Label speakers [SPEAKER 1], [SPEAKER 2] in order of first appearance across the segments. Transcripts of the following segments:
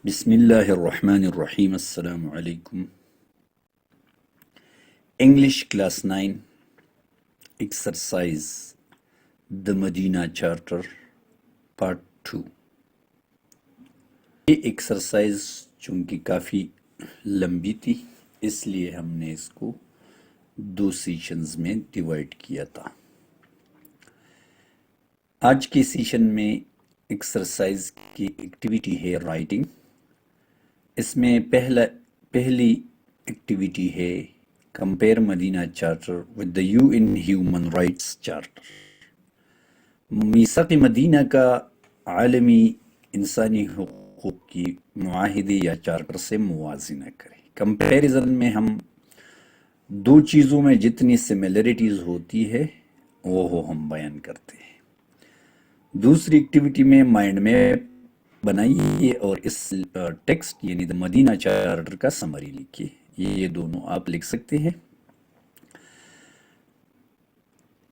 [SPEAKER 1] بسم اللہ الرحمن الرحیم السلام علیکم. English class 9 exercise the Medina charter part 2. یہ ایکسرسائز چونکہ کافی لمبی تھی اس لیے ہم نے اس کو 2 سیشنز میں ڈیوائڈ کیا تھا. آج کے سیشن میں ایکسرسائز کی ایکٹیویٹی ہے رائٹنگ. اس میں پہلی ایکٹیویٹی ہے compare Medina charter with the U N human rights charter. میثاق مدینہ کا عالمی انسانی حقوق کی معاہدے یا چارٹر سے موازنہ کریں. کمپیریزن میں ہم 2 چیزوں میں جتنی سملیرٹیز ہوتی ہے وہ ہم بیان کرتے ہیں. دوسری ایکٹیویٹی میں مائنڈ میپ بنائیے اور اس ٹیکسٹ یعنی دا مدینہ چارٹر کا سمری لکھیے. یہ دونوں آپ لکھ سکتے ہیں.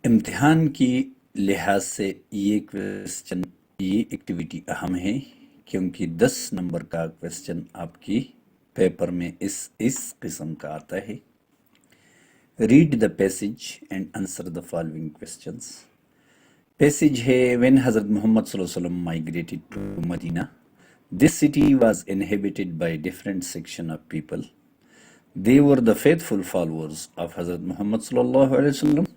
[SPEAKER 1] امتحان کی لحاظ سے یہ ایکٹیویٹی اہم ہے کیونکہ 10 نمبر کا کویسچن آپ کی پیپر میں اس قسم کا آتا ہے. Read the passage and answer the following questions. Passage ہے when حضرت محمد صلی اللہ علیہ وسلم migrated to Medina, this city was inhabited by different section of people. They were the faithful followers of Hazrat Muhammad sallallahu alaihi wasallam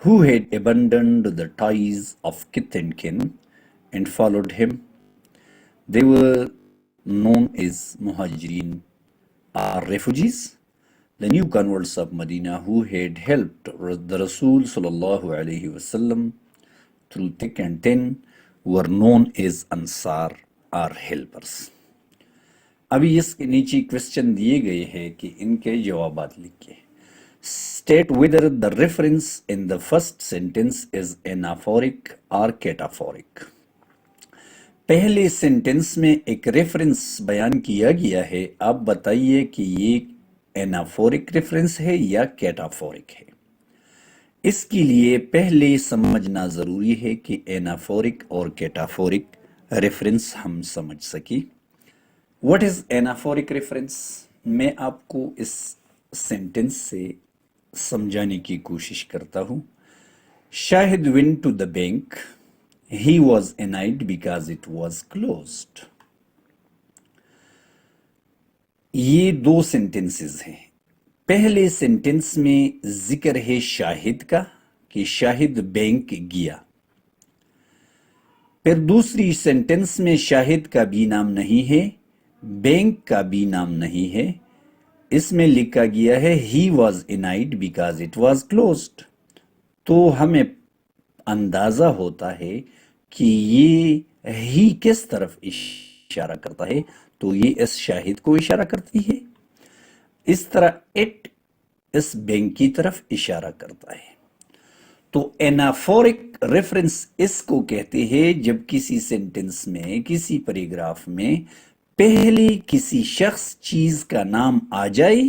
[SPEAKER 1] who had abandoned the ties of kith and kin and followed him. They were known as Muhajirin or refugees. The new converts of Medina who had helped the Rasul sallallahu alaihi wasallam through thick and thin were known as Ansar or helpers. ابھی اس کے نیچے question دیے گئے ہیں کہ ان کے جوابات لکھیں. State whether the reference in the first sentence is anaphoric or cataphoric. پہلے سینٹنس میں ایک ریفرنس بیان کیا گیا ہے. آپ بتائیے کہ یہ انافورک ریفرنس ہے یا کیٹافورک ہے. اس کے لیے پہلے سمجھنا ضروری ہے کہ انافورک اور کیٹافورک ریفرنس ہم سمجھ سکیں. What is anaphoric reference? میں آپ کو اس سینٹنس سے سمجھانے کی کوشش کرتا ہوں. شاہد went to the bank. He was annoyed because it was closed. یہ 2 سینٹنسز ہیں. پہلے سینٹنس میں ذکر ہے شاہد کا کہ شاہد بینک گیا. پھر دوسری سینٹنس میں شاہد کا بھی نام نہیں ہے، بینک کا بھی نام نہیں ہے. اس میں لکھا گیا ہے he was annoyed because it was closed. تو ہمیں اندازہ ہوتا ہے کہ یہ ہی کس طرف اشارہ کرتا ہے، تو یہ اس شاہد کو اشارہ کرتی ہے. اس طرح اٹ اس بینک کی طرف اشارہ کرتا ہے. تو انافورک ریفرنس اس کو کہتے ہیں جب کسی سینٹنس میں کسی پیراگراف میں پہلے کسی شخص چیز کا نام آ جائے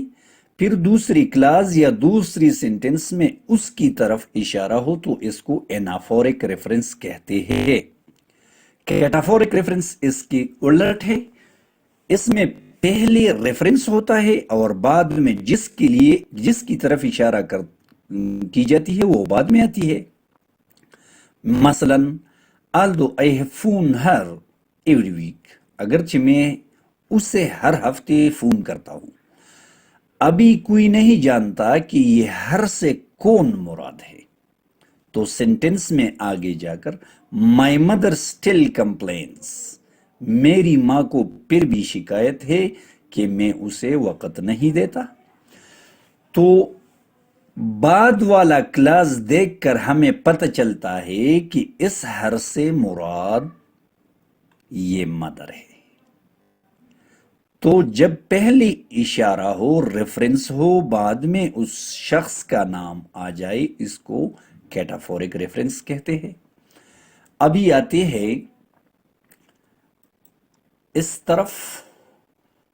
[SPEAKER 1] پھر دوسری کلاز یا دوسری سینٹنس میں اس کی طرف اشارہ ہو تو اس کو انافورک ریفرنس کہتے ہیں. کیٹافورک ریفرنس اس کی الٹ ہے. اس میں پہلے ریفرنس ہوتا ہے اور بعد میں جس کی طرف اشارہ کی جاتی ہے وہ بعد میں آتی ہے. مثلا although I have phoned her every week. اگرچہ میں اسے ہر ہفتے فون کرتا ہوں. ابھی کوئی نہیں جانتا کہ یہ ہر سے کون مراد ہے. تو سینٹنس میں آگے جا کر my mother still complains. میری ماں کو پھر بھی شکایت ہے کہ میں اسے وقت نہیں دیتا. تو بعد والا کلاس دیکھ کر ہمیں پتہ چلتا ہے کہ اس ہر سے مراد یہ مدر ہے. تو جب پہلے اشارہ ہو، ریفرنس ہو، بعد میں اس شخص کا نام آ جائے اس کو کیٹافورک ریفرنس کہتے ہیں. ابھی آتے ہیں اس طرف.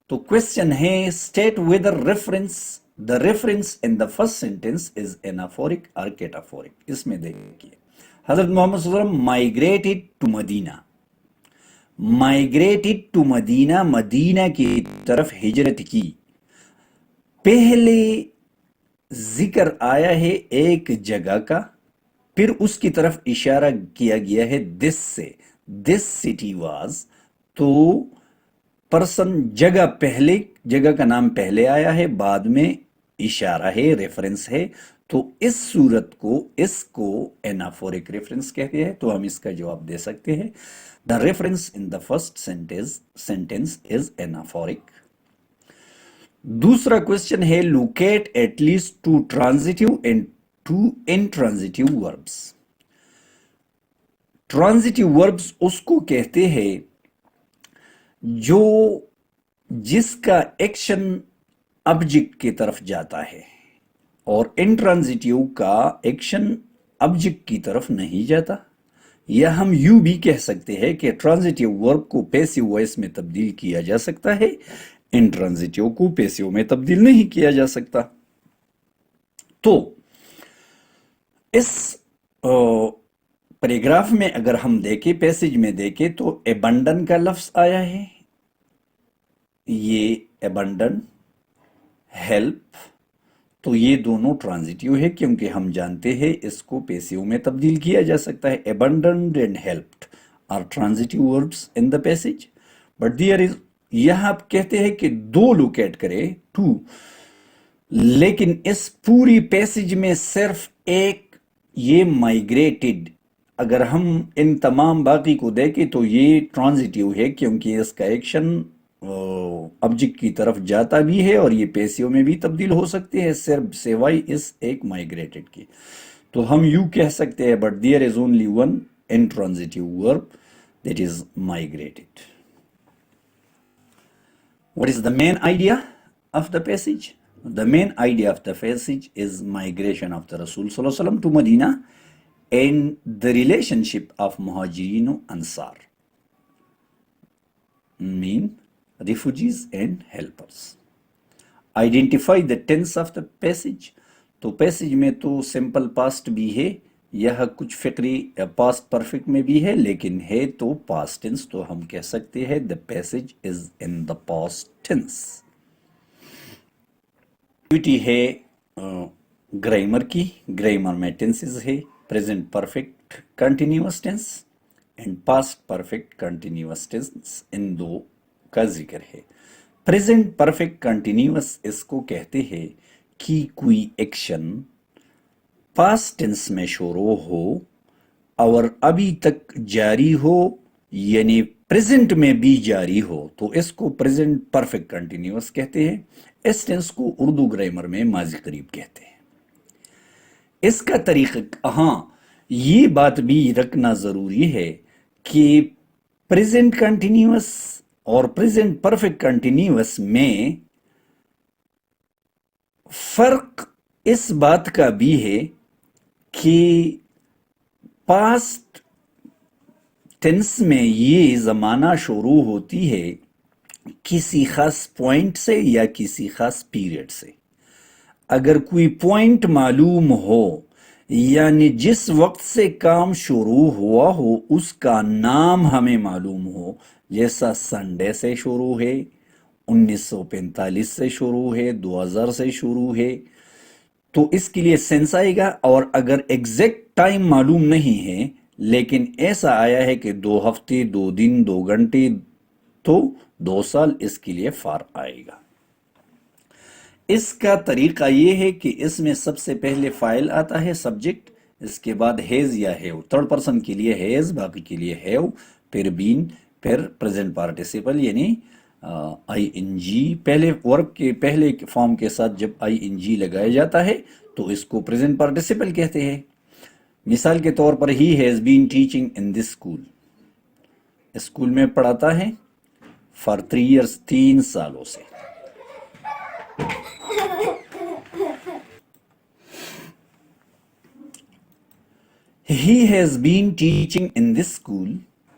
[SPEAKER 1] تو کویسچن ہے state whether the reference in the first sentence is anaphoric or cataphoric. اس میں دیکھیے حضرت محمد صلی اللہ علیہ وسلم migrated to Medina. Migrated to Medina, Medina کی طرف ہجرت کی. پہلے ذکر آیا ہے ایک جگہ کا، پھر اس کی طرف اشارہ کیا گیا ہے دس سے. دس سٹی واز، تو پرسن جگہ پہلے، جگہ کا نام پہلے آیا ہے، بعد میں اشارہ ہے، ریفرنس ہے. تو اس صورت کو، اس کو اینافورک ریفرنس کہتے ہیں. تو ہم اس کا جواب دے سکتے ہیں the reference in the first sentence is anaphoric. دوسرا کوشچن ہے locate at least two transitive and two intransitive verbs. Transitive verbs اس کو کہتے ہیں جو جس کا ایکشن آبجیکٹ کی طرف جاتا ہے، اور انٹرانزیٹیو کا ایکشن آبجیکٹ کی طرف نہیں جاتا. یا ہم یوں بھی کہہ سکتے ہیں کہ ٹرانزیٹیو ورب کو پیسیو وائس میں تبدیل کیا جا سکتا ہے، انٹرانزیٹیو کو پیسیو میں تبدیل نہیں کیا جا سکتا. تو اس پیراگراف میں اگر ہم دیکھیں، پیسیج میں دیکھیں تو ایبنڈن کا لفظ آیا ہے. یہ ایبنڈن، ہیلپ، تو یہ دونوں ٹرانزیٹیو ہے کیونکہ ہم جانتے ہیں اس کو پیسیو میں تبدیل کیا جا سکتا ہے. Abandoned and helped are transitive verbs in the passage. But there is, یہاں آپ کہتے ہیں کہ دو لوکیٹ کرے، ٹو، لیکن اس پوری پیسیج میں صرف ایک یہ مائگریٹڈ. اگر ہم ان تمام باقی کو دیکھیں تو یہ ٹرانزیٹیو ہے کیونکہ اس کا ایکشن آبجیکٹ کی طرف جاتا بھی ہے اور یہ پیسیو میں بھی تبدیل ہو سکتے ہیں، صرف سوائے اس ایک مائگریٹڈ کی. تو ہم یوں کہہ سکتے ہیں but there is only one intransitive verb that is migrated. What is the main idea of the passage? The main idea of the passage is migration of the Rasul Sallallahu Alaihi Wasallam to Medina and the relationship of Muhajirin and Ansar, mean refugees and helpers. Identify the tense of the passage. تو passage میں تو simple past بھی ہے، یہ کچھ فقری past perfect میں بھی ہے، لیکن ہے تو پاسٹ ٹینس. تو ہم کہہ سکتے ہیں the passage is in the past tense. Activity ہے گرامر کی. گرامر میں ٹینسز ہے present perfect continuous tense and past perfect continuous tense, ان دو کا ذکر ہے. پریزنٹ پرفیکٹ کنٹینیوس اس کو کہتے ہیں کہ کوئی ایکشن پاسٹ ٹینس میں شروع ہو اور ابھی تک جاری ہو، یعنی پریزنٹ میں بھی جاری ہو، تو اس کو پریزنٹ پرفیکٹ کنٹینیوس کہتے ہیں. اس ٹینس کو اردو گرامر میں ماضی قریب کہتے ہیں. اس کا طریقہ، ہاں یہ بات بھی رکھنا ضروری ہے کہ پریزنٹ کنٹینیوس اور پریزنٹ پرفیکٹ کنٹینیوس میں فرق اس بات کا بھی ہے کہ پاسٹ ٹینس میں یہ زمانہ شروع ہوتی ہے کسی خاص پوائنٹ سے یا کسی خاص پیریڈ سے. اگر کوئی پوائنٹ معلوم ہو، یعنی جس وقت سے کام شروع ہوا ہو اس کا نام ہمیں معلوم ہو، جیسا سنڈے سے شروع ہے، 1945 سے شروع ہے، 2000 سے شروع ہے، تو اس کے لیے سینس آئے گا. اور اگر ایگزیکٹ ٹائم معلوم نہیں ہے لیکن ایسا آیا ہے کہ 2 ہفتے، 2 دن، 2 گھنٹے، تو 2 سال، اس کے لیے فار آئے گا. اس کا طریقہ یہ ہے کہ اس میں سب سے پہلے فاعل آتا ہے، سبجیکٹ، اس کے بعد ہیز یا ہیو، تھرڈ پرسن کے لیے ہیز، باقی کے لیے ہیو، پھر بین، پھر پریزنٹ پارٹیسپل یعنی آئی این جی. پہلے ورب کے پہلے فارم کے ساتھ جب آئی این جی لگایا جاتا ہے تو اس کو پریزنٹ پارٹیسپل کہتے ہیں. مثال کے طور پر he has been teaching in this school, school میں پڑھاتا ہے فار 3 ایئرس، 3 سالوں سے. He has been teaching in this school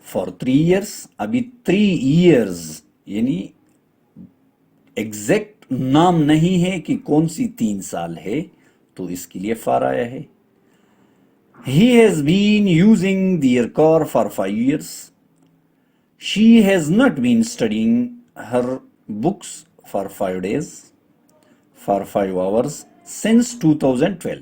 [SPEAKER 1] for 3 years. ابھی 3 years یعنی ایگزیکٹ نام نہیں ہے کہ کون سی 3 سال ہے، تو اس کے لیے فار آیا ہے. He has been using their car for 5 years. She has not been studying her books for 5 days, for 5 hours since 2012.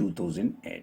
[SPEAKER 1] 2008.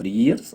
[SPEAKER 1] 3 years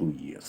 [SPEAKER 1] 2 years.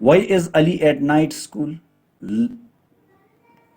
[SPEAKER 1] Why is Ali at night school?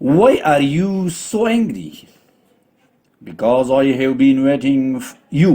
[SPEAKER 1] why are you so angry? Because I have been waiting you,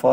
[SPEAKER 1] for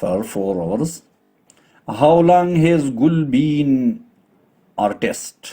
[SPEAKER 1] For 4 hours. How long has Gul been artist?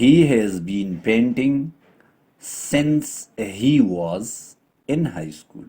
[SPEAKER 1] he has been painting since he was in high school.